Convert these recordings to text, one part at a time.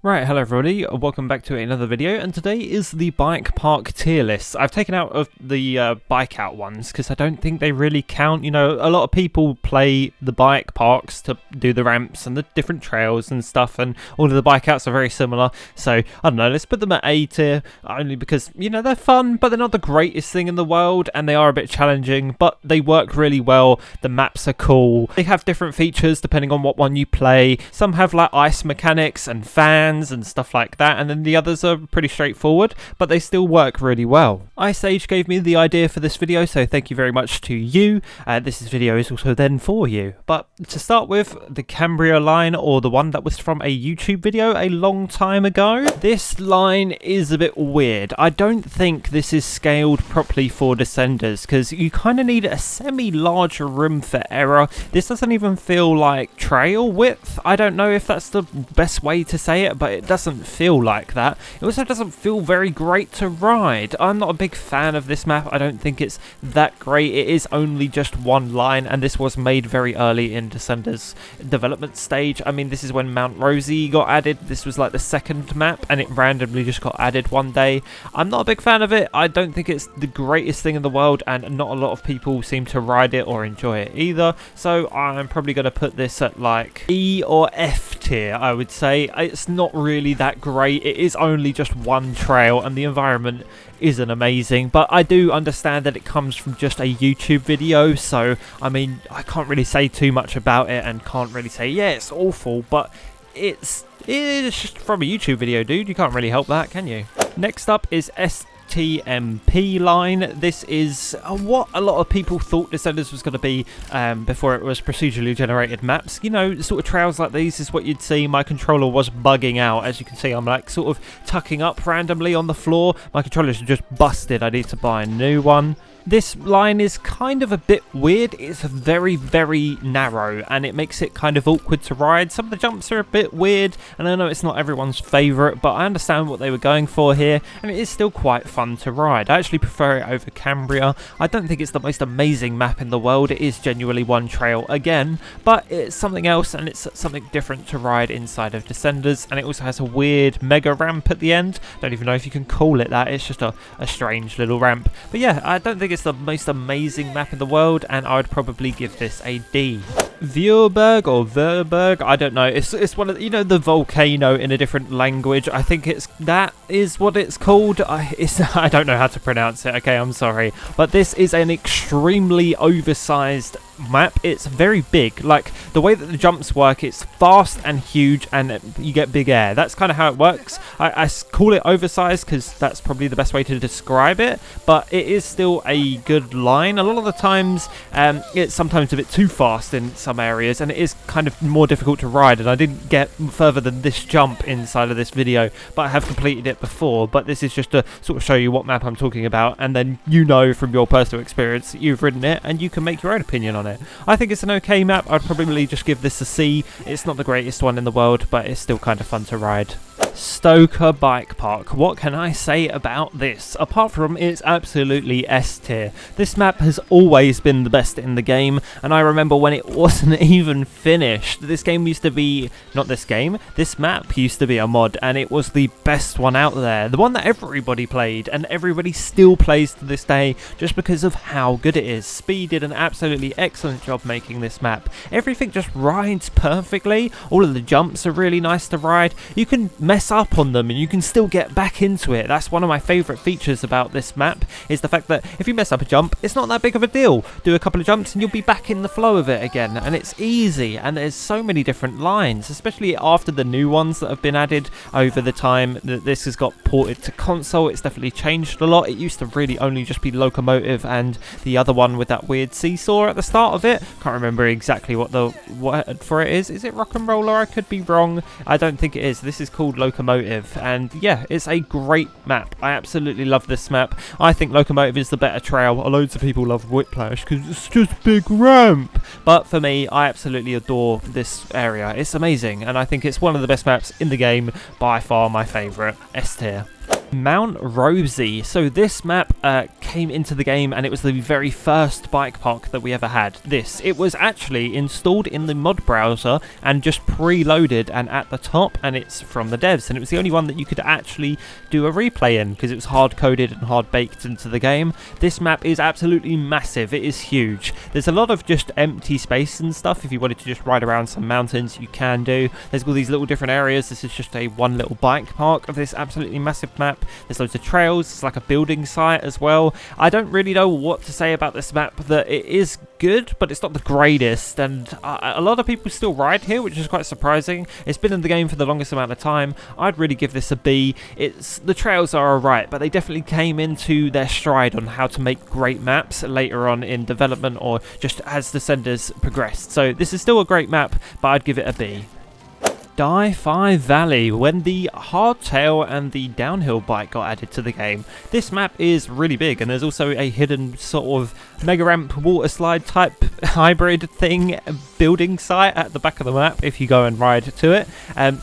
Right, hello everybody, welcome back to another video, and today is the bike park tier list. I've taken out of the bike out ones because I don't think they really count. You know, a lot of people play the bike parks to do the ramps and the different trails and stuff, and all of the bike outs are very similar. So, I don't know, let's put them at A tier, only because, you know, they're fun, but they're not the greatest thing in the world, and they are a bit challenging, but they work really well. The maps are cool. They have different features depending on what one you play. Some have like ice mechanics and fans and stuff like that, and then the others are pretty straightforward, but they still work really well. Ice Age gave me the idea for this video, so thank you very much to you. This video is also then for you. But to start with, the Cambria line, or the one that was from a YouTube video a long time ago. This line is a bit weird. I don't think this is scaled properly for descenders, because you kind of need a semi-large room for error. This doesn't even feel like trail width. I don't know if that's the best way to say it, but it doesn't feel like that. It also doesn't feel very great to ride. I'm not a big fan of this map. I don't think it's that great. It is only just one line, and this was made very early in Descender's development stage. I mean, this is when Mount Rosie got added. This was like the second map, and it randomly just got added one day. I'm not a big fan of it. I don't think it's the greatest thing in the world, and not a lot of people seem to ride it or enjoy it either. So I'm probably going to put this at like E or F tier, I would say. It's not really that great. It is only just one trail, and the environment isn't amazing, but I do understand that it comes from just a YouTube video, so I mean, I can't really say too much about it, and can't really say, yeah, it's awful, but it's just from a YouTube video, dude. You can't really help that, can you? Next up is TMP line. This is what a lot of people thought Descenders was going to be before it was procedurally generated maps. You know, sort of trails like these is what you'd see. My controller was bugging out. As you can see, I'm like sort of tucking up randomly on the floor. My controller's just busted. I need to buy a new one. This line is kind of a bit weird. It's very, very narrow, and it makes it kind of awkward to ride. Some of the jumps are a bit weird, and I know it's not everyone's favourite, but I understand what they were going for here, and it is still quite fun to ride. I actually prefer it over Cambria. I don't think it's the most amazing map in the world. It is genuinely one trail again, but it's something else, and it's something different to ride inside of Descenders, and it also has a weird mega ramp at the end. Don't even know if you can call it that. It's just a strange little ramp. But yeah, I don't think it's the most amazing map in the world, and I would probably give this a D. Vuurberg or Verberg, I don't know. It's one of, you know, the volcano in a different language. I think that is what it's called. I don't know how to pronounce it. Okay, I'm sorry, but this is an extremely oversized map. It's very big. Like the way that the jumps work, it's fast and huge, and you get big air. That's kind of how it works. I call it oversized because that's probably the best way to describe it, but it is still a good line. A lot of the times it's sometimes a bit too fast in some areas, and it is kind of more difficult to ride, and I didn't get further than this jump inside of this video, but I have completed it before. But this is just to sort of show you what map I'm talking about, and then you know from your personal experience that you've ridden it, and you can make your own opinion on it. I think it's an okay map. I'd probably just give this a C. It's not the greatest one in the world, but it's still kind of fun to ride. Stoker Bike Park. What can I say about this? Apart from it's absolutely S tier. This map has always been the best in the game, and I remember when it wasn't even finished. This game used to be, not this game, this map used to be a mod, and it was the best one out there. The one that everybody played, and everybody still plays to this day, just because of how good it is. Speed did an absolutely excellent job making this map. Everything just rides perfectly. All of the jumps are really nice to ride. You can mess up on them and you can still get back into it. That's one of my favourite features about this map, is the fact that if you mess up a jump, it's not that big of a deal. Do a couple of jumps and you'll be back in the flow of it again, and it's easy. And there's so many different lines, especially after the new ones that have been added over the time that this has got ported to console. It's definitely changed a lot. It used to really only just be locomotive and the other one with that weird seesaw at the start of it. Can't remember exactly what the word for it is. Is it rock and roller? I could be wrong. I don't think it is. This is called Locomotive, and yeah, it's a great map. I absolutely love this map. I think Locomotive is the better trail. Loads of people love Whiplash because it's just big ramp, but for me, I absolutely adore this area. It's amazing, and I think it's one of the best maps in the game, by far my favourite. S tier. Mount Rosie. So this map came into the game, and it was the very first bike park that we ever had. It was actually installed in the mod browser and just preloaded and at the top, and it's from the devs, and it was the only one that you could actually do a replay in because it was hard coded and hard baked into the game. This map is absolutely massive. It is huge. There's a lot of just empty space and stuff. If you wanted to just ride around some mountains, you can do. There's all these little different areas. This is just a one little bike park of this absolutely massive map. There's loads of trails. It's like a building site as well. I don't really know what to say about this map. That it is good, but it's not the greatest, and a lot of people still ride here, which is quite surprising. It's been in the game for the longest amount of time. I'd really give this a B. The trails are alright, but they definitely came into their stride on how to make great maps later on in development, or just as Descenders progressed. So this is still a great map, but I'd give it a B. Die-Fi Valley, when the hardtail and the downhill bike got added to the game. This map is really big, and there's also a hidden sort of mega ramp water slide type hybrid thing building site at the back of the map if you go and ride to it.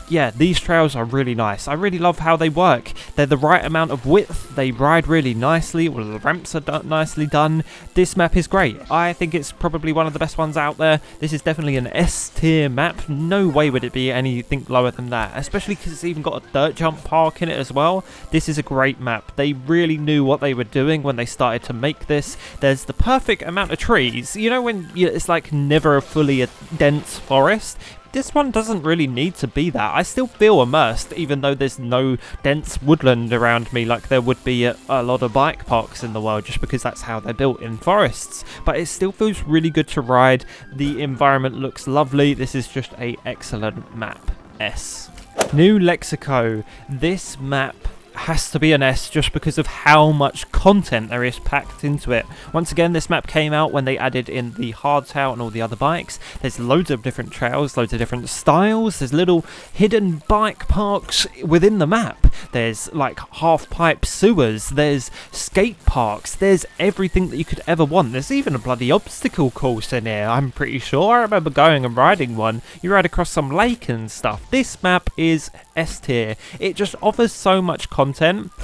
Yeah, these trails are really nice. I really love how they work. They're the right amount of width, they ride really nicely, all of the ramps are nicely done. This map is great. I think it's probably one of the best ones out there. This is definitely an S tier map. No way would it be anything lower than that, especially because it's even got a dirt jump park in it as well. This is a great map. They really knew what they were doing when they started to make this. There's the perfect amount of trees. You know when it's like never fully a dense forest? This one doesn't really need to be that. I still feel immersed, even though there's no dense woodland around me like there would be at a lot of bike parks in the world, just because that's how they're built in forests. But it still feels really good to ride. The environment looks lovely. This is just an excellent map. S. New Lexico. This map has to be an S just because of how much content there is packed into it. Once again, this map came out when they added in the hardtail and all the other bikes. There's loads of different trails, loads of different styles. There's little hidden bike parks within the map. There's like half pipe sewers. There's skate parks. There's everything that you could ever want. There's even a bloody obstacle course in here, I'm pretty sure. I remember going and riding one. You ride across some lake and stuff. This map is S tier. It just offers so much content,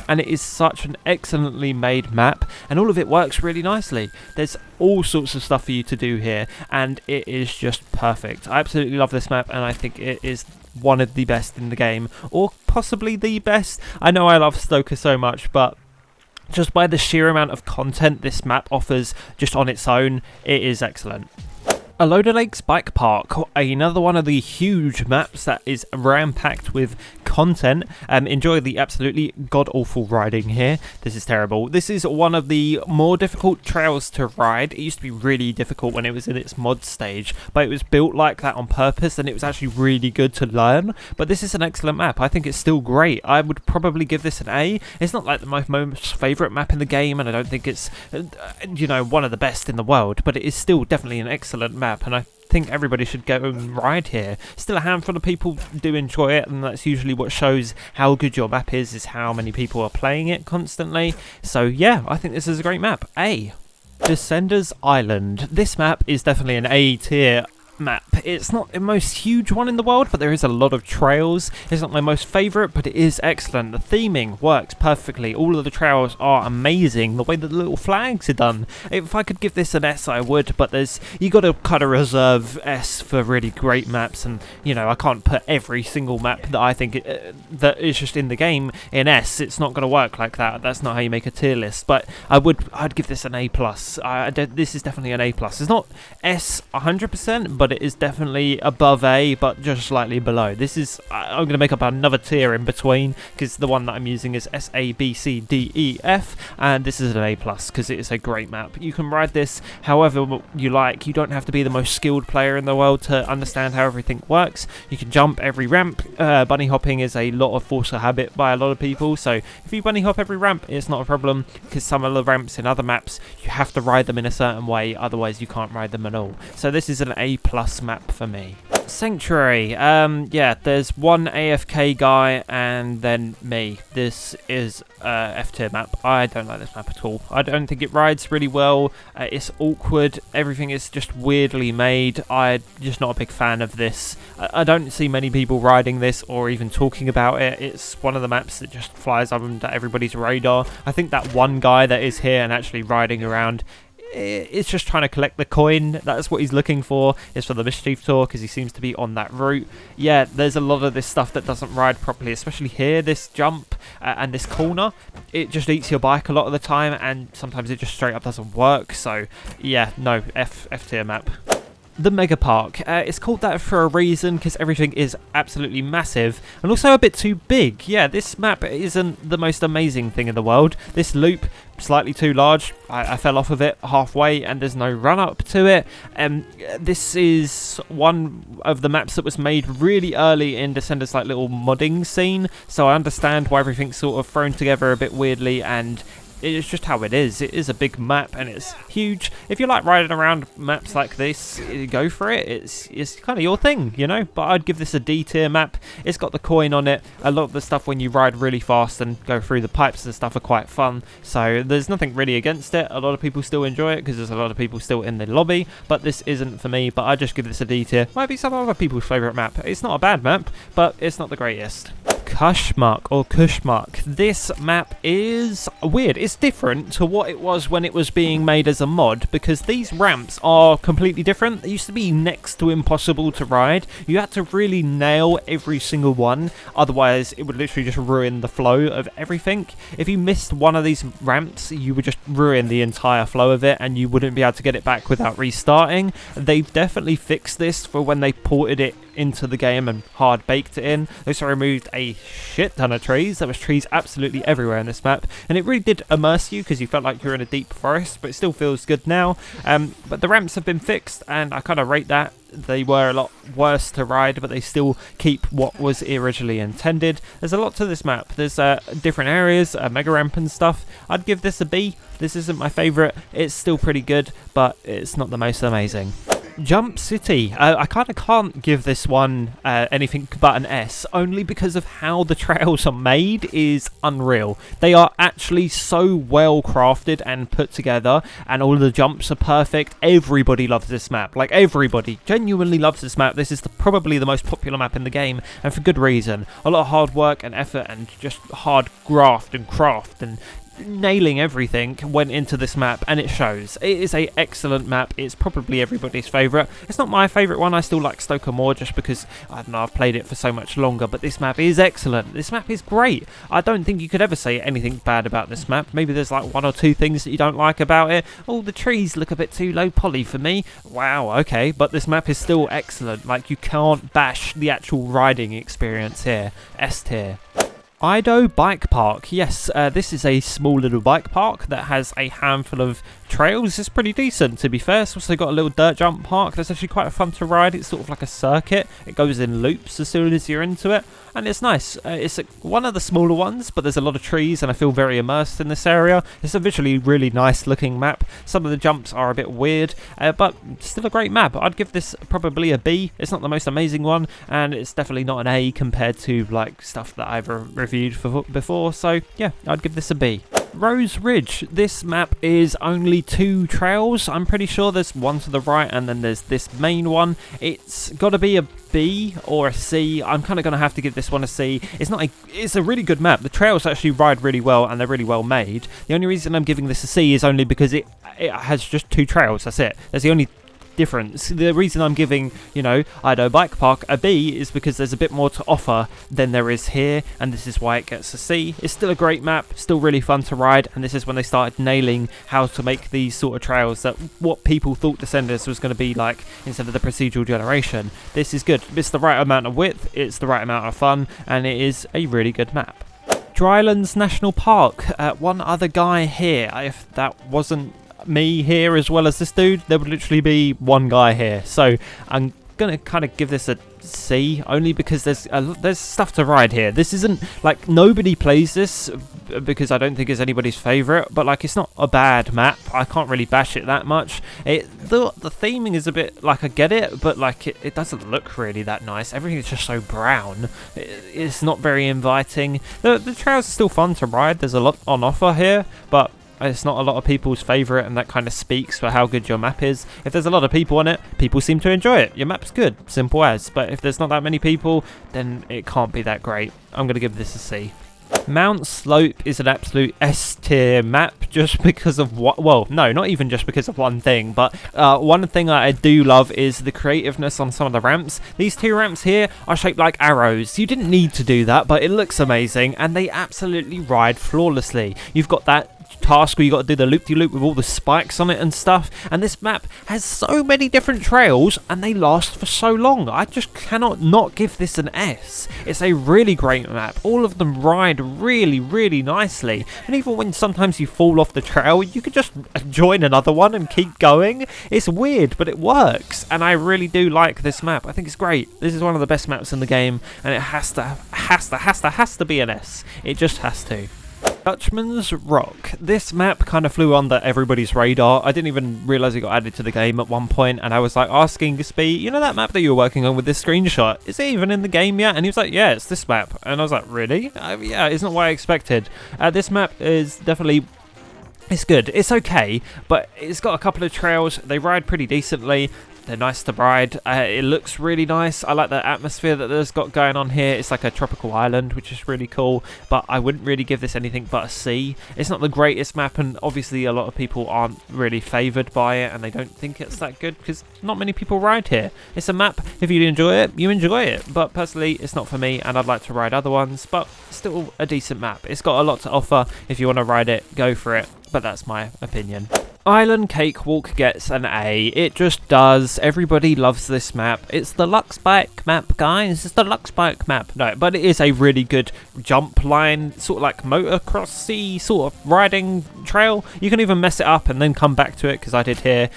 and it is such an excellently made map, and all of it works really nicely. There's all sorts of stuff for you to do here, and it is just perfect. I absolutely love this map, and I think it is one of the best in the game, or possibly the best. I know I love Stoker so much, but just by the sheer amount of content this map offers just on its own, it is excellent. Aloda Lakes Bike Park, another one of the huge maps that is ram-packed with content. Enjoy the absolutely god-awful riding here. This is terrible. This is one of the more difficult trails to ride. It used to be really difficult when it was in its mod stage, but it was built like that on purpose, and it was actually really good to learn. But this is an excellent map. I think it's still great. I would probably give this an A. It's not like my most favourite map in the game, and I don't think it's, you know, one of the best in the world, but it is still definitely an excellent map, and I think everybody should go and ride here. Still a handful of people do enjoy it, and that's usually what shows how good your map is how many people are playing it constantly. So yeah, I think this is a great map. A. Descenders Island. This map is definitely an A tier map. It's not the most huge one in the world, but there is a lot of trails. It's not my most favourite, but it is excellent. The theming works perfectly. All of the trails are amazing. The way that the little flags are done. If I could give this an S, I would, but you got to kind of reserve S for really great maps, and you know, I can't put every single map that I think that is just in the game in S. It's not going to work like that. That's not how you make a tier list. But I'd give this an A+. This is definitely an A+. It's not S 100%, but it is definitely above A, but just slightly below. This is, I'm going to make up another tier in between, because the one that I'm using is S, A, B, C, D, E, F, and this is an A+, because it is a great map. You can ride this however you like. You don't have to be the most skilled player in the world to understand how everything works. You can jump every ramp. Bunny hopping is a lot of force of habit by a lot of people, so if you bunny hop every ramp, it's not a problem, because some of the ramps in other maps, you have to ride them in a certain way, otherwise you can't ride them at all. So this is an A+ map for me. Sanctuary. Yeah, there's one AFK guy and then me. This is F tier map. I don't like this map at all. I don't think it rides really well. It's awkward. Everything is just weirdly made. I'm just not a big fan of this. I don't see many people riding this or even talking about it. It's one of the maps that just flies under everybody's radar. I think that one guy that is here and actually riding around, it's just trying to collect the coin. That's what he's looking for. It's for the Mischief Tour because he seems to be on that route. Yeah, there's a lot of this stuff that doesn't ride properly, especially here, this jump and this corner. It just eats your bike a lot of the time, and sometimes it just straight up doesn't work. So yeah, no, F tier map. The Mega Park. It's called that for a reason, because everything is absolutely massive and also a bit too big. Yeah, this map isn't the most amazing thing in the world. This loop, slightly too large. I fell off of it halfway and there's no run up to it. This is one of the maps that was made really early in Descender's like little modding scene, so I understand why everything's sort of thrown together a bit weirdly, and it's just how it is. It is a big map and it's huge. If you like riding around maps like this, go for it. It's kind of your thing, you know. But I'd give this a D tier map. It's got the coin on it. A lot of the stuff when you ride really fast and go through the pipes and stuff are quite fun. So there's nothing really against it. A lot of people still enjoy it because there's a lot of people still in the lobby. But this isn't for me. But I just give this a D tier. Might be some other people's favourite map. It's not a bad map, but it's not the greatest. Kushmark. This map is weird. It's different to what it was when it was being made as a mod, because these ramps are completely different. They used to be next to impossible to ride. You had to really nail every single one, otherwise it would literally just ruin the flow of everything. If you missed one of these ramps, you would just ruin the entire flow of it and you wouldn't be able to get it back without restarting. They've definitely fixed this for when they ported it into the game and hard baked it in. They also removed a shit ton of trees. There was trees absolutely everywhere in this map, and it really did immerse you because you felt like you're in a deep forest, but it still feels good now. But the ramps have been fixed and I kind of rate that. They were a lot worse to ride, but they still keep what was originally intended. There's a lot to this map. There's different areas, mega ramp and stuff. I'd give this a B. This isn't my favourite. It's still pretty good, but it's not the most amazing. Jump City. I kind of can't give this one anything but an S, only because of how the trails are made is unreal. They are actually so well crafted and put together, and all of the jumps are perfect. Everybody loves this map. Like, everybody genuinely loves this map. This is probably the most popular map in the game, and for good reason. A lot of hard work and effort and just hard graft and craft and nailing everything went into this map, and it shows. It is a excellent map. It's probably everybody's favourite. It's not my favourite one. I still like Stoker more just because, I don't know, I've played it for so much longer, but this map is excellent. This map is great. I don't think you could ever say anything bad about this map. Maybe there's like one or two things that you don't like about it. Oh, the trees look a bit too low poly for me. Wow, okay, but this map is still excellent. Like, you can't bash the actual riding experience here. S tier. BikePark. Yes, this is a small little bike park that has a handful of trails. It's pretty decent, to be fair. It's also got a little dirt jump park that's actually quite fun to ride. It's sort of like a circuit. It goes in loops as soon as you're into it, and it's nice. It's one of the smaller ones, but there's a lot of trees and I feel very immersed in this area. It's a visually really nice looking map. Some of the jumps are a bit weird, but still a great map. I'd give this probably a B. It's not the most amazing one, and it's definitely not an A compared to like stuff that I've reviewed before, so yeah, I'd give this a B. Rose Ridge. This map is only 2 trails. I'm pretty sure there's one to the right and then there's this main one. It's got to be a B or a C. I'm kind of going to have to give this one a C. It's a really good map. The trails actually ride really well and they're really well made. The only reason I'm giving this a C is only because it has just 2 trails. That's it. That's the only difference. The reason I'm giving, BikePark a B is because there's a bit more to offer than there is here, and this is why it gets a C. It's still a great map, still really fun to ride, and this is when they started nailing how to make these sort of trails that what people thought Descenders was going to be like instead of the procedural generation. This is good. It's the right amount of width, it's the right amount of fun, and it is a really good map. Drylands National Park. One other guy here. If that wasn't me here as well as this dude, there would literally be one guy here, so I'm gonna kind of give this a C, only because there's stuff to ride here. This isn't like, nobody plays this because I don't think it's anybody's favourite, but like, it's not a bad map. I can't really bash it that much. The theming is a bit like, I get it, but like it doesn't look really that nice. Everything's just so brown. It's not very inviting. The trails are still fun to ride. There's a lot on offer here, but it's not a lot of people's favourite, and that kind of speaks for how good your map is. If there's a lot of people on it, people seem to enjoy it. Your map's good, simple as. But if there's not that many people, then it can't be that great. I'm going to give this a C. Mount Slope is an absolute S tier map just because of what, well, no, not even just because of one thing, but one thing I do love is the creativeness on some of the ramps. These 2 ramps here are shaped like arrows. You didn't need to do that, but it looks amazing, and they absolutely ride flawlessly. You've got that task where you got to do the loop-de-loop with all the spikes on it and stuff, and this map has so many different trails and they last for so long. I just cannot not give this an S. It's a really great map. All of them ride really nicely, and even when sometimes you fall off the trail, you could just join another one and keep going. It's weird, but it works, and I really do like this map. I think it's great. This is one of the best maps in the game, and it has to be an S. It just has to. Dutchman's Rock. This map kind of flew under everybody's radar. I didn't even realise it got added to the game at one point, and I was like asking Spee, you know that map that you were working on with this screenshot, is it even in the game yet? And he was like, yeah, it's this map. And I was like, really? Yeah, it's not what I expected. This map is definitely, it's good. It's okay, but it's got a couple of trails. They ride pretty decently. They're nice to ride. It looks really nice. I like the atmosphere that there's got going on here. It's like a tropical island, which is really cool, but I wouldn't really give this anything but a C. It's not the greatest map, and obviously a lot of people aren't really favoured by it, and they don't think it's that good because not many people ride here. It's a map, if you enjoy it, you enjoy it, but personally it's not for me, and I'd like to ride other ones, but still a decent map. It's got a lot to offer. If you want to ride it, go for it, but that's my opinion. Island Cakewalk gets an A. It just does. Everybody loves this map. It's the Lux Bike map, guys. It's the Lux Bike map. No, but it is a really good jump line, sort of like motocrossy sort of riding trail. You can even mess it up and then come back to it, because I did here.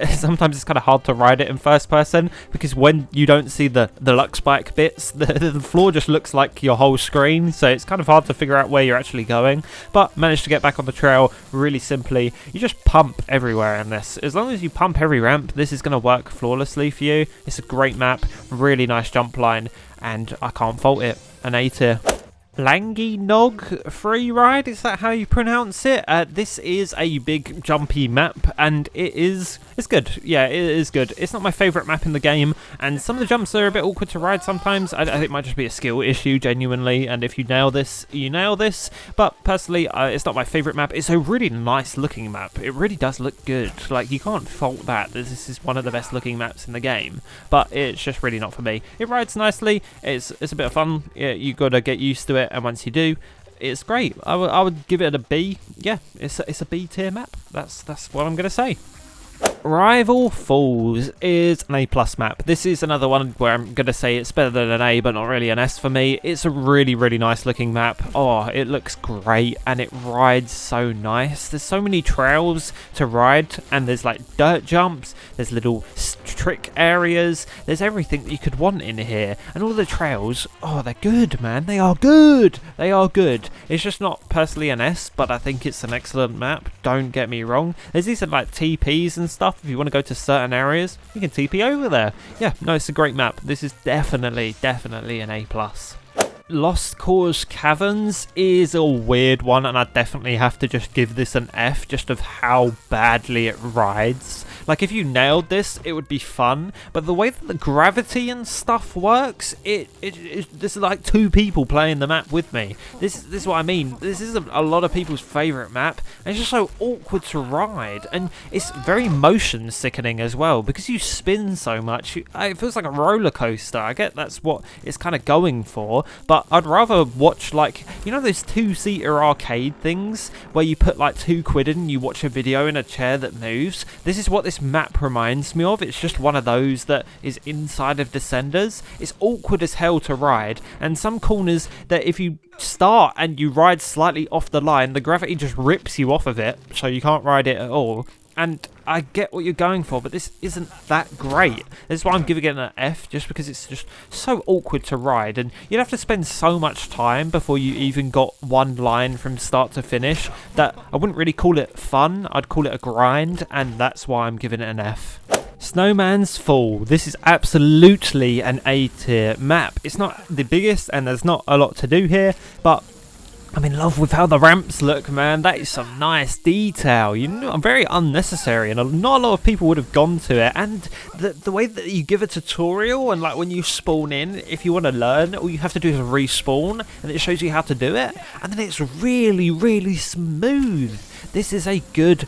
Sometimes it's kind of hard to ride it in first person, because when you don't see the Lux Bike bits, the floor just looks like your whole screen, so it's kind of hard to figure out where you're actually going. But managed to get back on the trail really simply. You just pump everywhere in this. As long as you pump every ramp, this is going to work flawlessly for you. It's a great map, really nice jump line, and I can't fault it. An A tier. Langy Nog Free Ride, is that how you pronounce it? This is a big jumpy map, and it's good. Yeah, it is good. It's not my favourite map in the game, and some of the jumps are a bit awkward to ride sometimes. I think it might just be a skill issue, genuinely, and if you nail this, you nail this. But personally, it's not my favourite map. It's a really nice looking map. It really does look good. Like, you can't fault that. This is one of the best looking maps in the game, but it's just really not for me. It rides nicely. It's a bit of fun. Yeah, you got to get used to it. And once you do, it's great. I would give it a B. Yeah, it's a B tier map. That's what I'm gonna say. Rival Falls is an A+ map. This is another one where I'm going to say it's better than an A, but not really an S for me. It's a really nice looking map. Oh, it looks great, and it rides so nice. There's so many trails to ride, and there's like dirt jumps, there's little trick areas, there's everything that you could want in here. And all the trails, oh, they're good, man. They are good. They are good. It's just not personally an S, but I think it's an excellent map. Don't get me wrong. There's these like TPs and stuff. If you want to go to certain areas, you can TP over there. Yeah, no, it's a great map. This is definitely an A+. Lost Cause Caverns is a weird one, and I definitely have to just give this an F just of how badly it rides. Like, if you nailed this, it would be fun, but the way that the gravity and stuff works, this is like two people playing the map with me. This is what I mean. This is a lot of people's favourite map, and it's just so awkward to ride, and it's very motion sickening as well, because you spin so much. It feels like a roller coaster. I get that's what it's kind of going for, but I'd rather watch, like, you know those two-seater arcade things where you put like £2 in and you watch a video in a chair that moves? This is what this map reminds me of. It's just one of those that is inside of Descenders. It's awkward as hell to ride, and some corners that if you start and you ride slightly off the line, the gravity just rips you off of it, so you can't ride it at all. And I get what you're going for, but this isn't that great. This is why I'm giving it an F, just because it's just so awkward to ride, and you'd have to spend so much time before you even got one line from start to finish that I wouldn't really call it fun. I'd call it a grind, and that's why I'm giving it an F. Snowman's Fall. This is absolutely an A tier map. It's not the biggest and there's not a lot to do here, but I'm in love with how the ramps look, man. That is some nice detail. You know, very unnecessary, and not a lot of people would have gone to it. And the way that you give a tutorial, and like when you spawn in, if you want to learn, all you have to do is respawn, and it shows you how to do it. And then it's really, really smooth. This is a good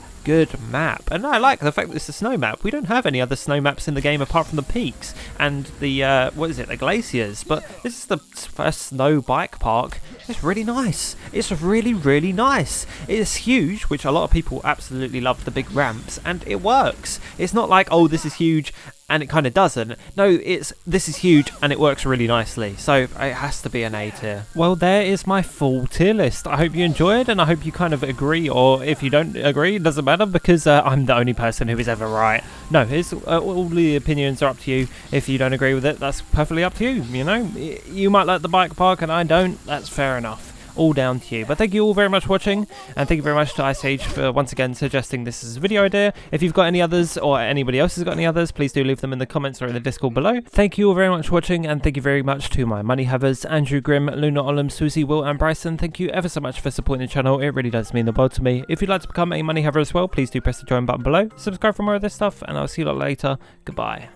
map, and I like the fact that it's a snow map. We don't have any other snow maps in the game apart from the peaks and the the glaciers, but this is the first snow bike park. It's really nice. It's really nice. It's huge, which a lot of people absolutely love the big ramps, and it works. It's not like, oh, this is huge and it kind of doesn't. No, this is huge and it works really nicely, so it has to be an A tier. Well, there is my full tier list. I hope you enjoyed, and I hope you kind of agree, or if you don't agree, it doesn't matter, because I'm the only person who is ever right. No, it's all the opinions are up to you. If you don't agree with it, that's perfectly up to you. You know, you might like the bike park and I don't. That's fair enough. All down to you. But thank you all very much for watching, and thank you very much to Ice Age for once again suggesting this as a video idea. If you've got any others, or anybody else has got any others, please do leave them in the comments or in the Discord below. Thank you all very much for watching, and thank you very much to my money havers, Andrew Grimm, Luna Olam, Susie, Will and Bryson. Thank you ever so much for supporting the channel. It really does mean the world to me. If you'd like to become a money haver as well, please do press the join button below. Subscribe for more of this stuff, and I'll see you lot later. Goodbye.